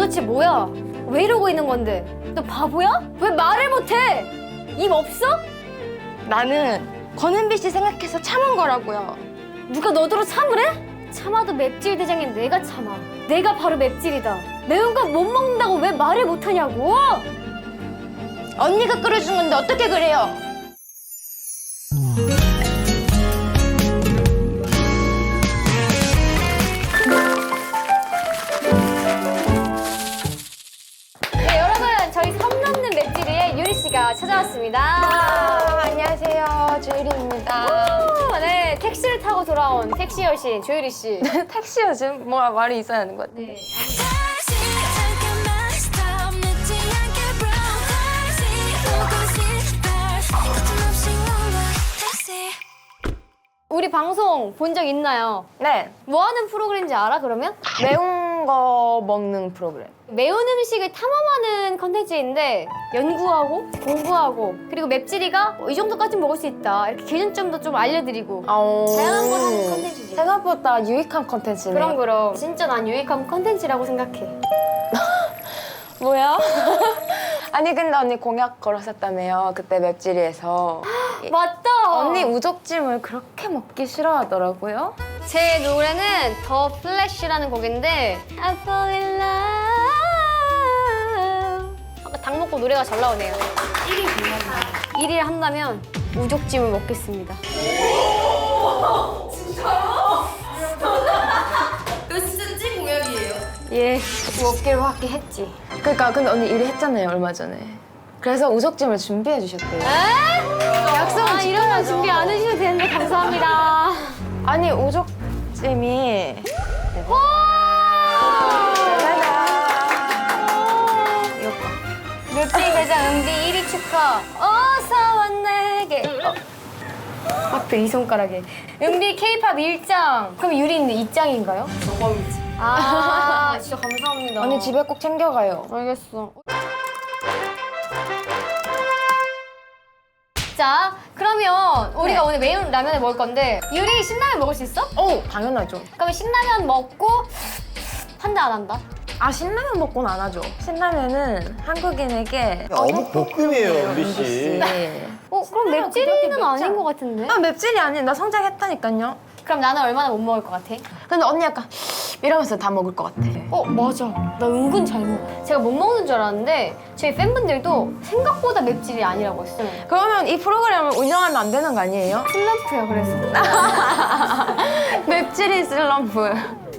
도대체 뭐야? 왜 이러고 있는 건데? 너 바보야? 왜 말을 못해? 입 없어? 나는 권은비 씨 생각해서 참은 거라고요. 누가 너더러 참으래? 참아도 맵찔 대장인 내가 참아. 내가 바로 맵찔이다. 매운 거 못 먹는다고 왜 말을 못하냐고? 언니가 끓여준 건데 어떻게 그래요? 네, 여러분 저희 섬 넘는 맵찔이의 유리 씨가 찾아왔습니다. 안녕하세요, 주유리입니다. 네, 택시를 타고 돌아온 택시 여신 조유리 씨. 택시 요즘 뭐가 말이 있어야 하는 것 같아. 네. 우리 방송 본 적 있나요? 네, 뭐 하는 프로그램인지 알아, 그러면? 매운 거 먹는 프로그램. 매운 음식을 탐험하는 컨텐츠인데 연구하고 공부하고 그리고 맵찔이가 이 정도까지 먹을 수 있다 이렇게 기준점도 좀 알려드리고 다양한 걸 하는 컨텐츠지. 생각보다 유익한 컨텐츠네. 그럼 진짜 난 유익한 컨텐츠라고 생각해. 뭐야? 아니 근데 언니 공약 걸었었다며요, 그때 맵찔이에서. 맞다! 언니 우족찜을 그렇게 먹기 싫어하더라고요. 제 노래는 더 플래시라는 곡인데 I fall in love. 아까 닭 먹고 노래가 잘 나오네요. 1위 한다면 우족찜을 먹겠습니다. 이거 진짜 찐 공약이에요. 예, 먹기로 하긴 했지. 그러니까 근데 언니 일을 했잖아요, 얼마 전에. 그래서 우족찜을 준비해 주셨대요. 약속은 이런 건 준비 안 해주셔도 되는데 감사합니다. 아니 우족찜이 맵찔 대장 은비 1위 축하. 어서 와 내게. 하트 이 손가락에. 은비 K-팝 1장. 그럼 유리는 2장인가요? 저범이지. 아, 진짜 감사합니다. 언니 집에 꼭 챙겨가요. 알겠어. 자, 그러면 우리가 오늘 매운 라면을 먹을 건데 유리 신라면 먹을 수 있어? 오, 당연하죠. 그럼 신라면 먹고 한다 안 한다? 아, 신라면 먹고는 안 하죠. 신라면은 한국인에게 어묵 볶음이에요, 은비 씨. 그럼 맵찔이는 아닌 것 같은데? 아, 맵찔이 아닌, 나 성장했다니까요. 그럼 나는 얼마나 못 먹을 것 같아? 근데 언니 약간 이러면서 다 먹을 것 같아. 맞아. 나 은근 잘 먹어. 제가 못 먹는 줄 알았는데 저희 팬분들도 생각보다 맵찔이 아니라고 했어요. 그러면 이 프로그램을 운영하면 안 되는 거 아니에요? 슬럼프야, 그래서. 맵찔이 슬럼프.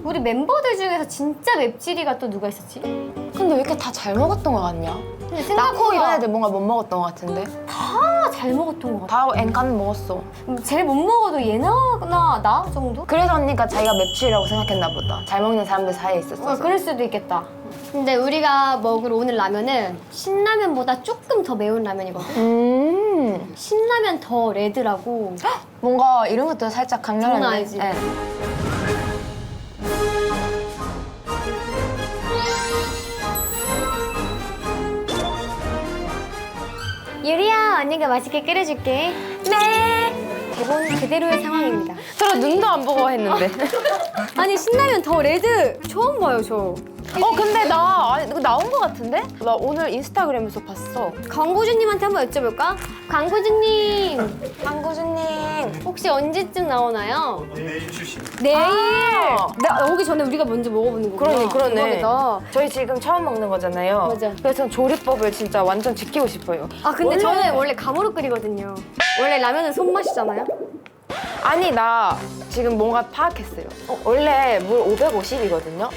우리 멤버들 중에서 진짜 맵찔이가 또 누가 있었지? 근데 왜 이렇게 다 잘 먹었던 것 같냐? 근데 나코 이런 애들 뭔가 못 먹었던 것 같은데? 다 잘 먹었던 것 같아. 다 엔간은 먹었어. 제일 못 먹어도 얘나 나 정도? 그래서 언니가 자기가 맵찔이라고 생각했나 보다. 잘 먹는 사람들 사이에 있었어. 그럴 수도 있겠다. 근데 우리가 먹을 오늘 라면은 신라면보다 조금 더 매운 라면이거든? 신라면 더 레드라고. 뭔가 이런 것도 살짝 강렬한데. 장난 아니지? 네. 유리야, 언니가 맛있게 끓여줄게. 네. 대본 그대로의 상황입니다. 저 눈도 안 보고 했는데. 아니 신라면 더 레드 처음 봐요 저. 근데 나 이거 나온 것 같은데? 나 오늘 인스타그램에서 봤어. 광고주님한테 한번 여쭤볼까? 광고주님 강구주님. 혹시 언제쯤 나오나요? 내일 출시. 내일. 아. 나 오기 전에 우리가 먼저 먹어보는 거구나. 그러네. 대박이다. 저희 지금 처음 먹는 거잖아요. 맞아. 그래서 조리법을 진짜 완전 지키고 싶어요. 아 근데 저는 원래 감으로 끓이거든요. 원래 라면은 손맛이잖아요. 아니 나 지금 뭔가 파악했어요. 원래 물 550이거든요.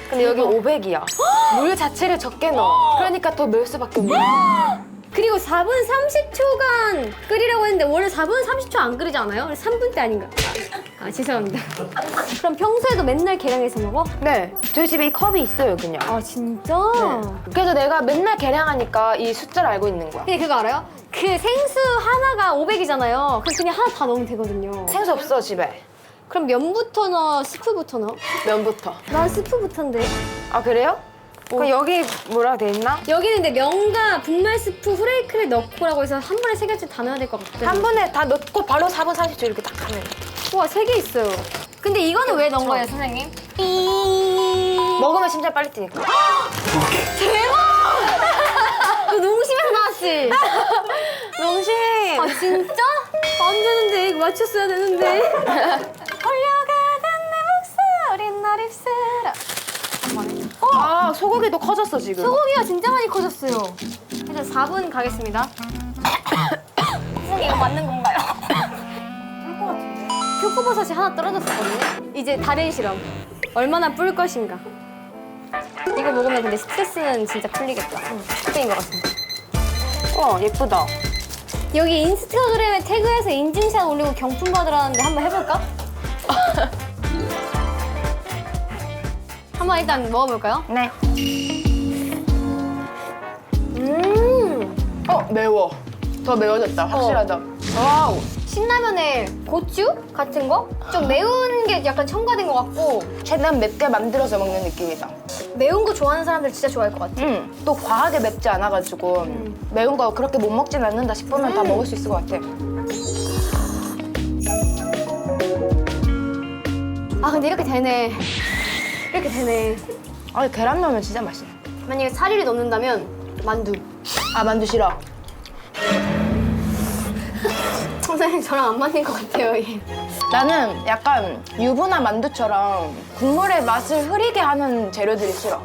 근데 여기 500이야. 물 자체를 적게 넣어. 그러니까 더 넣을 수밖에 없는 거야. 그리고 4분 30초간 끓이라고 했는데 원래 4분 30초 안 끓이지 않아요? 3분 때 아닌가? 아 죄송합니다. 그럼 평소에도 맨날 계량해서 먹어? 네. 저희 집에 이 컵이 있어요, 그냥. 아 진짜? 그래서 내가 맨날 계량하니까 이 숫자를 알고 있는 거야. 근데 그거 알아요? 그 생수 하나가 500이잖아요. 그럼 그냥 하나 다 넣으면 되거든요. 생수 없어, 집에. 그럼 면부터 넣어? 스프부터 넣어? 면부터. 난 스프부터인데. 아, 그래요? 그럼 여기 뭐라 돼 있나? 여기는 근데 면과 분말 스프 후레이크를 넣고라고 해서 한 번에 3개씩 다 넣어야 될 것 같아. 한 번에 다 넣고 바로 4분 30초 이렇게 딱 하면. 우와 3개 있어요. 근데 이거는 왜 넣은 거예요, 선생님? 먹으면 심장 빨리 뛰니까. 너 농심에서 나왔지? 농심. 아 진짜? 안 되는데 이거 맞췄어야 되는데. 홀려가던 내 목소리 널 입술어. 아 소고기도 커졌어 지금. 소고기가 진짜 많이 커졌어요. 그래서 4분 가겠습니다. 이거 맞는 건가요? 할 것 같은데. 표고버섯이 하나 떨어졌었거든요. 이제 다른 실험. 얼마나 뿔 것인가. 이거 먹으면 근데 스트레스는 진짜 풀리겠다. 스트레스인 것 같습니다. 예쁘다. 여기 인스타그램에 태그해서 인증샷 올리고 경품 받으라는데 한번 해볼까? 한번 일단 먹어볼까요? 네. 매워. 더 매워졌다. 확실하다. 와우. 신라면에 고추 같은 거? 좀 매운 게 약간 첨가된 것 같고 최대한 맵게 만들어서 먹는 느낌이다. 매운 거 좋아하는 사람들 진짜 좋아할 것 같아. 또 과하게 맵지 않아가지고 매운 거 그렇게 못 먹진 않는다 싶으면 다 먹을 수 있을 것 같아. 아 근데 이렇게 되네. 이렇게 되네. 아 계란 넣으면 진짜 맛있네. 만약에 사리를 넣는다면 만두. 아 만두 싫어. 선생님 저랑 안 맞는 것 같아요 이게. 나는 약간 유부나 만두처럼 국물의 맛을 흐리게 하는 재료들이 싫어.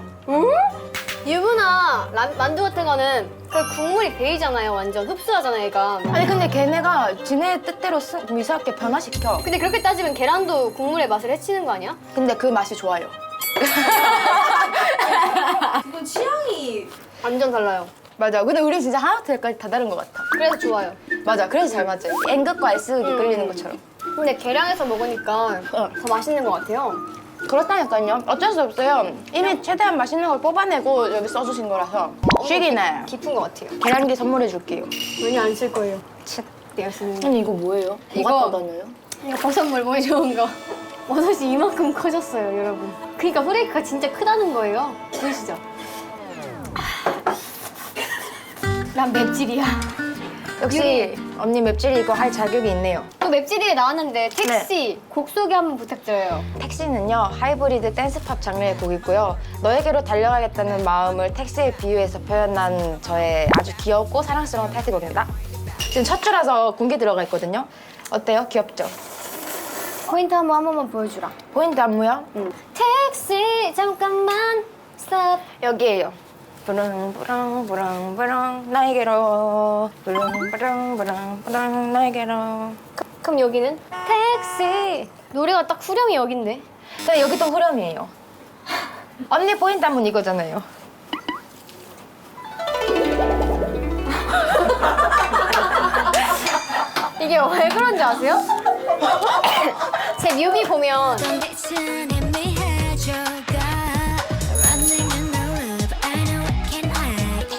유부나 만두 같은 거는 그 국물이 배이잖아요. 완전 흡수하잖아요 얘가. 아니 근데 걔네가 지네 뜻대로 미세하게 변화시켜. 근데 그렇게 따지면 계란도 국물의 맛을 해치는 거 아니야? 근데 그 맛이 좋아요. 이건 취향이 완전 달라요. 맞아. 근데 우리 진짜 하나부터 열까지 다 다른 것 같아. 그래서 좋아요. 맞아. 그래서 잘 맞아요. N극과 S극이 끌리는 것처럼. 근데 계량해서 먹으니까 더 맛있는 것 같아요. 그렇다니까요. 어쩔 수 없어요. 이미 최대한 맛있는 걸 뽑아내고 여기 써주신 거라서 쉬기네. 깊은 것 같아요. 계란기 선물해 줄게요. 많이 안 쓸 거예요. 내가 쓰는 거. 아니 이거 뭐예요? 이거- 뭐가 떠다녀요? 이거 버섯물 보기 좋은 거. 버섯이 이만큼 커졌어요, 여러분. 그러니까 후레이크가 진짜 크다는 거예요. 보이시죠? 난 맵찔이야. 역시 언니 맵찔이 이거 할 자격이 있네요. 또 맵찔이에 나왔는데 택시 곡 소개 한번 부탁드려요. 택시는요 하이브리드 댄스팝 장르의 곡이고요. 너에게로 달려가겠다는 마음을 택시에 비유해서 표현한 저의 아주 귀엽고 사랑스러운 타이틀곡입니다. 지금 첫 줄라서 공개 들어가 있거든요. 어때요? 귀엽죠? 포인트 한 번만 보여주라. 포인트 안무요? 택시 잠깐만 스톱. 여기에요. 부릉부릉부릉부릉 나에게로 부릉부릉부릉부릉 나에게로. 그럼 여기는 택시. 노래가 딱 후렴이 여긴데. 근데 여기 또 후렴이에요. 언니 포인트 안무는 이거잖아요. 이게 왜 그런지 아세요? 제 뮤비 보면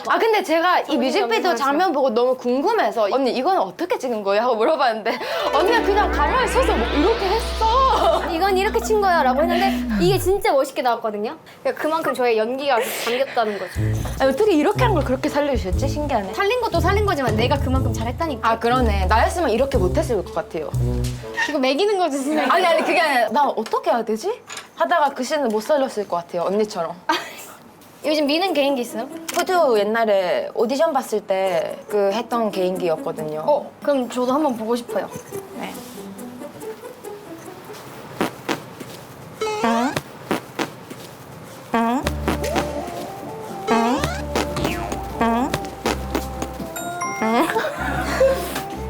아 근데 제가 이 뮤직비디오 없는 장면 보고 너무 궁금해서 언니 이거는 어떻게 찍은 거예요? 하고 물어봤는데 언니가 그냥 가만히 서서 뭐 이렇게 했어. 이건 이렇게 친 거야 라고 했는데 이게 진짜 멋있게 나왔거든요. 그러니까 그만큼 저의 연기가 담겼다는 거죠. 아니, 어떻게 이렇게 한 걸 그렇게 살려주셨지? 신기하네. 살린 것도 살린 거지만 내가 그만큼 잘했다니까. 아 그러네. 나였으면 이렇게 못했을 것 같아요. 이거 매기는 거지 선생님. 아니 그게 아니라 나 어떻게 해야 되지? 하다가 그 씬을 못 살렸을 것 같아요. 언니처럼. 요즘 미는 개인기 있어요? 푸드 옛날에 오디션 봤을 때 그 했던 개인기였거든요. 그럼 저도 한번 보고 싶어요. 네.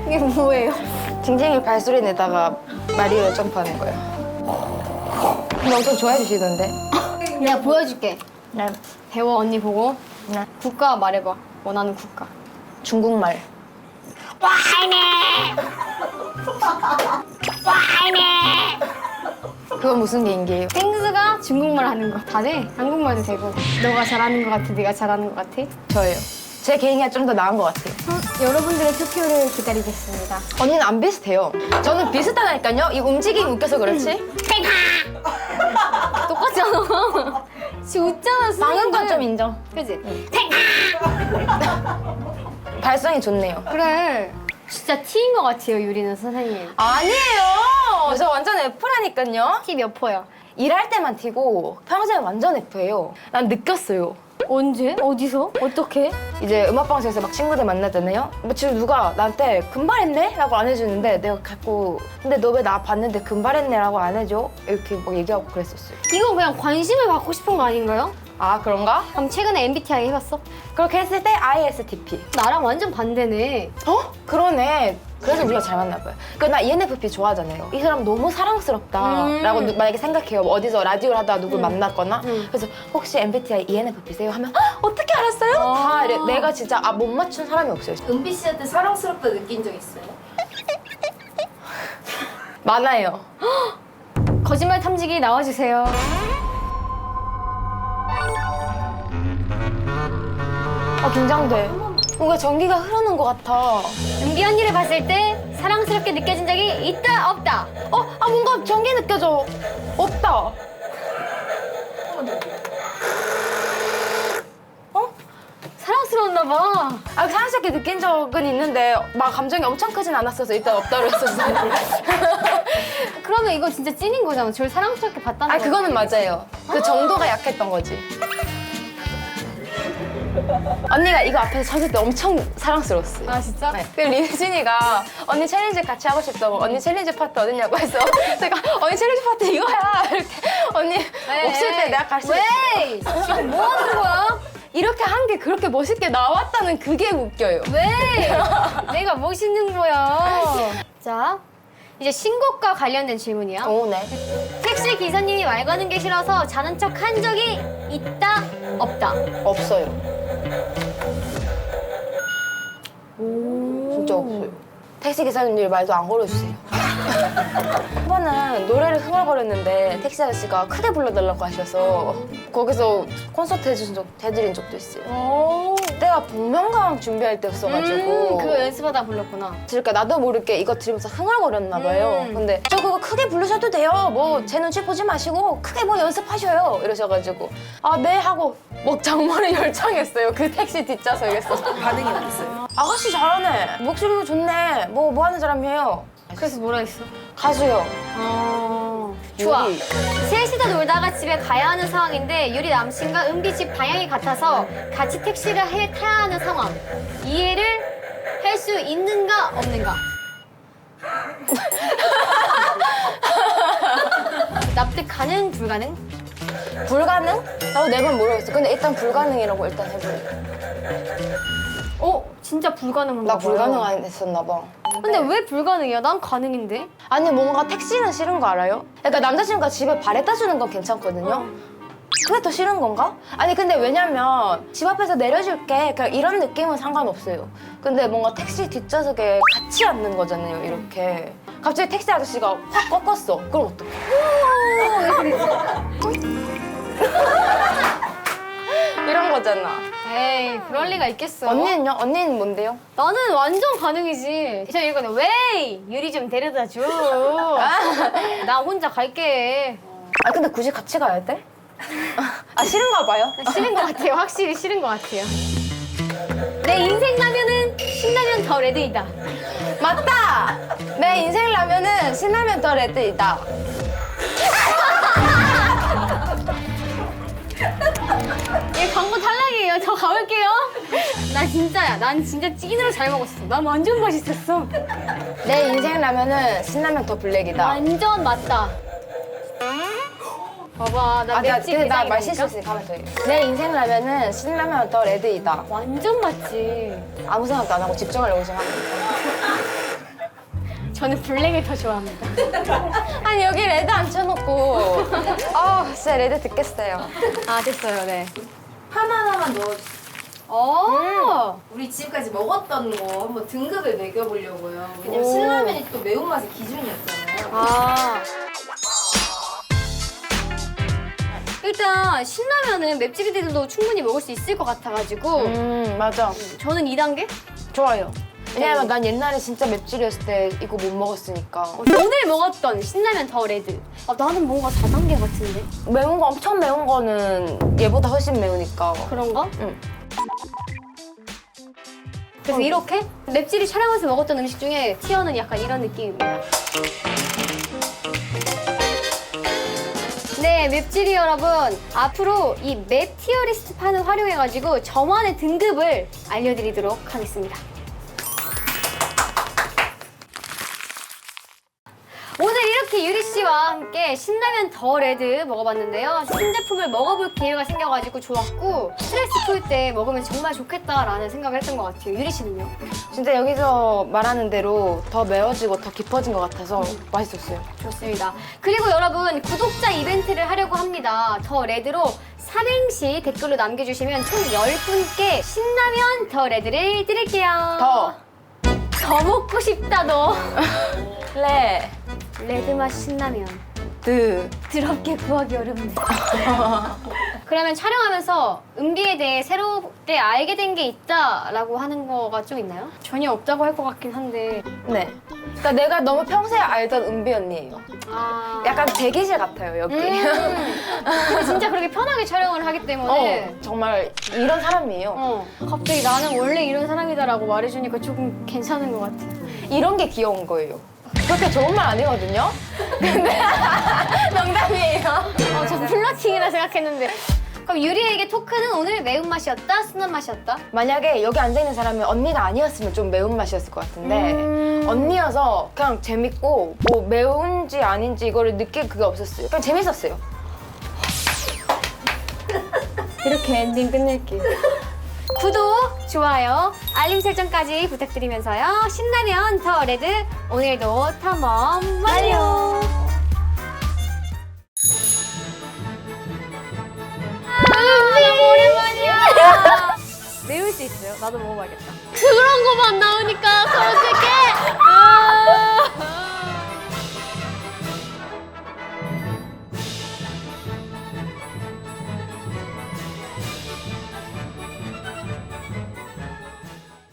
이게 뭐예요? 징징이 발소리 내다가 마리오에 점프하는 거예요. 근데 엄청 좋아해 주시던데. 내가 보여줄게. 네. 배워 언니 보고. 네. 국가 말해봐. 원하는 국가. 중국말. 그건 무슨 개인기예요? 땡스가 중국말 하는 거 다 돼. 한국말도 되고. 너가 잘하는 거 같아? 네가 잘하는 거 같아? 저예요. 제 개인기가 좀 더 나은 것 같아요. 여러분들의 투표를 기다리겠습니다. 언니는 안 비슷해요. 저는 비슷하다니까요. 이 움직임이 웃겨서 그렇지? 똑같잖아. 지금 웃잖아. 방은 건 좀 인정. 그지? 발성이 좋네요. 그래. 진짜 T인 것 같아요, 유리는 선생님. 아니에요. 저 완전 F라니까요. T 몇 퍼야? 일할 때만 T고 평소에 완전 F예요. 난 느꼈어요. 언제? 어디서? 어떻게? 이제 음악방송에서 막 친구들 만나잖아요. 뭐 지금 누가 나한테 금발했네? 라고 안 해주는데 내가 갖고 근데 너 왜 나 봤는데 금발했네? 라고 안 해줘? 이렇게 막 얘기하고 그랬었어요. 이건 그냥 관심을 받고 싶은 거 아닌가요? 아 그런가? 그럼 최근에 MBTI 해봤어? 그렇게 했을 때 ISTP. 나랑 완전 반대네. 어? 그러네. 그래서 우리가 잘 맞나 봐요. 나 ENFP 좋아하잖아요. 이 사람 너무 사랑스럽다 라고 만약에 생각해요. 뭐 어디서 라디오를 하다가 누굴 만났거나 그래서 혹시 MBTI ENFP세요? 하면 어떻게 알았어요? 다 이래. 내가 진짜 못 맞춘 사람이 없어요. 은비 씨한테 사랑스럽다 느낀 적 있어요? 많아요. 거짓말 탐지기 나와주세요. 긴장돼. 뭔가 전기가 흐르는 것 같아. 은비 언니를 봤을 때 사랑스럽게 느껴진 적이 있다 없다. 뭔가 전기 느껴져. 없다. 사랑스러웠나 봐. 사랑스럽게 느낀 적은 있는데 막 감정이 엄청 크진 않았어서 일단 없다고 했었어요. 그러면 이거 진짜 찐인 거잖아. 저를 사랑스럽게 봤다는 거. 그거는 맞아요. 그 정도가 약했던 거지. 언니가 이거 앞에서 섰을 때 엄청 사랑스러웠어요. 아 진짜? 네. 그 리진이가 언니 챌린지 같이 하고 싶다고 언니 챌린지 파트 어딨냐고 해서 제가 언니 챌린지 파트 이거야 이렇게 언니 없을 때 내가 가르쳐 왜? 지금 뭐 하는 거야? 이렇게 한 게 그렇게 멋있게 나왔다는 그게 웃겨요. 왜? 내가 멋있는 거야. 자, 이제 신곡과 관련된 질문이야. 네. 택시 기사님이 말 거는 게 싫어서 자는 척 한 적이 있다 없다. 없어요. 진짜 없어요. 택시 기사님들 말도 안 걸어주세요. 한 번은 노래를 흥얼거렸는데 택시 아저씨가 크게 불러달라고 하셔서 거기서 콘서트 해드린 적도 있어요. 그때가 복면가왕 준비할 때였어가지고 그거 연습하다 불렀구나. 그러니까 나도 모르게 이거 들으면서 흥얼거렸나 봐요. 근데 저 그거 크게 부르셔도 돼요. 뭐 제 눈치 보지 마시고 크게 뭐 연습하셔요. 이러셔가지고 네 하고 막 장문을 열창했어요. 그 택시 뒷좌석에서. 반응이 어땠어요? 아가씨 잘하네. 목소리도 좋네. 뭐 하는 사람이에요? 그래서 뭐라 했어? 가수요. 좋아. 유리. 셋이서 놀다가 집에 가야 하는 상황인데 유리 남친과 은비 집 방향이 같아서 같이 택시를 타야 하는 상황. 이해를 할 수 있는가 없는가? 납득 가능 불가능? 불가능? 나도 내 말 모르겠어. 근데 일단 불가능이라고 일단 해볼래. 진짜 불가능한가 나 봐요. 불가능 안 했었나 봐. 근데 왜 불가능이야? 난 가능인데. 아니 뭔가 택시는 싫은 거 알아요? 그러니까 남자친구가 집에 발에다 주는 건 괜찮거든요. 그게 더 싫은 건가? 아니 근데 왜냐면 집 앞에서 내려줄게 그냥 이런 느낌은 상관없어요. 근데 뭔가 택시 뒷좌석에 같이 앉는 거잖아요 이렇게. 갑자기 택시 아저씨가 확 꺾었어. 그럼 어떡해? 이런 거잖아. 에이, 그럴 리가 있겠어. 언니는요? 언니는 뭔데요? 나는 완전 가능이지. 저 이거는 왜 유리 좀 데려다 줘. 나 혼자 갈게. 근데 굳이 같이 가야 돼? 싫은가 봐요. 싫은 것 같아요. 확실히 싫은 것 같아요. 내 인생 라면은 신라면 더 레드이다. 맞다! 내 인생 라면은 신라면 더 레드이다. 얘 광고 탈락이에요. 저 가볼게요. 나 진짜야. 난 진짜 찐으로 잘 먹었어. 난 완전 맛있었어. 내 인생 라면은 신라면 더 블랙이다. 완전 맞다. 봐봐, 나 맵찔 근데 나 대장이라니까? 말 실수했으니까 하면 더 해. 내 인생 라면은 신라면 더 레드이다. 완전 맞지. 아무 생각도 안 하고 집중하려고 생각합니다. 저는 블랙을 더 좋아합니다. 아니 여기 레드 앉혀놓고 진짜 레드 듣겠어요. 아, 됐어요. 네. 하나하나만 넣어주세요. 우리 지금까지 먹었던 거 한번 등급을 매겨보려고요. 왜냐면 신라면이 또 매운맛의 기준이었잖아요. 아. 일단 신라면은 맵찔이들도 충분히 먹을 수 있을 것 같아가지고 맞아. 저는 2단계? 좋아요. 왜냐면 난 옛날에 진짜 맵찔이었을 때 이거 못 먹었으니까. 오늘 먹었던 신라면 더 레드. 나는 뭔가 4단계 같은데? 매운 거 엄청 매운 거는 얘보다 훨씬 매우니까. 그런가? 응. 그래서 이렇게 맵찔이 촬영해서 먹었던 음식 중에 티어는 약간 이런 느낌입니다. 내 맵찔이 여러분, 앞으로 이 맵 티어리스트 판을 활용해가지고 저만의 등급을 알려드리도록 하겠습니다. 오늘 이렇게 유리 씨와 함께 신라면 더 레드 먹어봤는데요. 신제품을 먹어볼 기회가 생겨가지고 좋았고 스트레스 풀 때 먹으면 정말 좋겠다라는 생각을 했던 것 같아요. 유리 씨는요? 진짜 여기서 말하는 대로 더 매워지고 더 깊어진 것 같아서 맛있었어요. 좋습니다. 그리고 여러분 구독자 이벤트를 하려고 합니다. 더 레드로 삼행시 댓글로 남겨주시면 총 10분께 신라면 더 레드를 드릴게요. 더 먹고 싶다 너. 레드맛 신라면. 드럽게 구하기 어렵네. 그러면 촬영하면서 은비에 대해 새롭게 알게 된 게 있다라고 하는 거가 좀 있나요? 전혀 없다고 할 것 같긴 한데. 네. 그러니까 내가 너무 평소에 알던 은비 언니예요. 아. 약간 대기실 같아요, 여기. 근데 진짜 그렇게 편하게 촬영을 하기 때문에. 정말 이런 사람이에요. 갑자기 나는 원래 이런 사람이다라고 말해주니까 조금 괜찮은 것 같아. 이런 게 귀여운 거예요. 그렇게 좋은 말 아니거든요? 근데 농담이에요. 저 플러팅이라 생각했는데. 그럼 유리에게 토크는 오늘 매운맛이었다? 순한 맛이었다? 만약에 여기 앉아있는 사람이 언니가 아니었으면 좀 매운맛이었을 것 같은데 언니여서 그냥 재밌고 뭐 매운지 아닌지 이거를 느낄 그게 없었어요. 그냥 재밌었어요. 이렇게 엔딩 끝낼게요. 구독, 좋아요, 알림 설정까지 부탁드리면서요. 신라면 더 레드 오늘도 탐험 완료! 너무 오랜만이야! 매울 수 있어요? 나도 먹어봐야겠다. 그런 거만 나오니까 어떡해!